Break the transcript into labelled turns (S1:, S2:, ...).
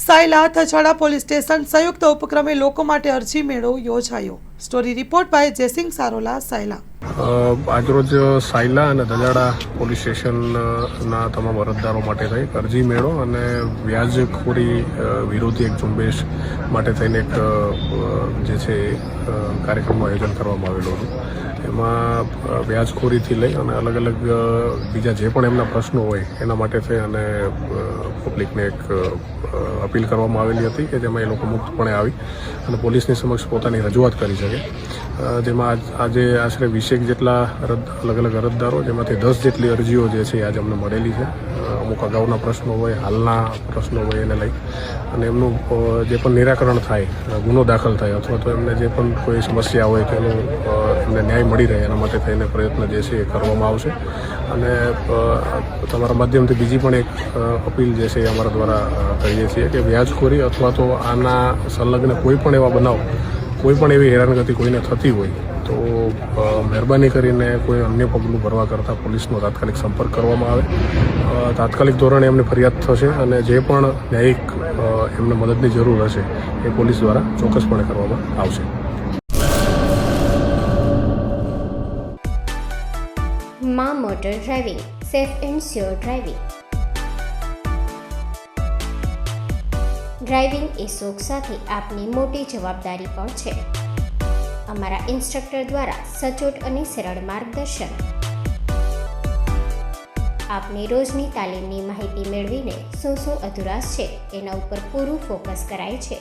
S1: Sayla થછાડા police station સંયુક્ત ઉપક્રમે લોકો માટે અરજી મેળો યોજાયો. Story report by Jaysinh Sarola, Sayla.
S2: આજરોજ સાયલા અને ધજાડા પોલીસ સ્ટેશનના તમામ અરજદારો માટે થઈ અરજી મેળો અને વ્યાજખોરી વિરોધી એક ઝુંબેશ માટે થઈને એક જે છે કાર્યક્રમનું આયોજન કરવામાં આવેલું હતું. એમાં વ્યાજખોરીથી લઈ અને અલગ અલગ બીજા જે પણ એમના પ્રશ્નો હોય એના માટે થઈ અને પબ્લિકને એક અપીલ કરવામાં આવેલી હતી કે જેમાં એ લોકો મુક્તપણે આવી અને પોલીસની સમક્ષ પોતાની રજૂઆત કરી શકે. જેમાં આજે આશરે 20 જેટલા અલગ અલગ અરજદારો, જેમાંથી 10 જેટલી અરજીઓ જે છે આજે અમને મળેલી છે. અમુક અગાઉના પ્રશ્નો હોય, હાલના પ્રશ્નો હોય એને લઈ અને એમનું જે પણ નિરાકરણ થાય, ગુનો દાખલ થાય અથવા તો એમને જે પણ કોઈ સમસ્યા હોય તેનું એમને ન્યાય મળી રહે એના માટે થઈને પ્રયત્ન જે છે એ કરવામાં આવશે. અને તમારા માધ્યમથી બીજી પણ એક અપીલ જે છે એ અમારા દ્વારા કરીએ છીએ કે વ્યાજખોરી અથવા તો આના સંલગ્ન કોઈ પણ એવા બનાવ, કોઈ પણ એવી હેરાનગતિ કોઈને થતી હોય તો મહેરબાની કરીને કોઈ અન્ય પગલું ભરવા કરતાં પોલીસનો તાત્કાલિક સંપર્ક કરવામાં આવે. તાત્કાલિક ધોરણે એમને ફરિયાદ થશે અને જે પણ ન્યાયિક એમને મદદની જરૂર હશે એ પોલીસ દ્વારા ચોક્કસપણે કરવામાં આવશે.
S3: માં motor driving, safe and sure driving. Driving એ શોખ સાથે આપની મોટી જવાબદારી પણ છે. અમારા ઇન્સ્ટ્રક્ટર દ્વારા સચોટ અને સરળ માર્ગદર્શન. આપની રોજની તાલીમની માહિતી મેળવીને શું અધુરાશ છે એના ઉપર પૂરું ફોકસ કરાય છે.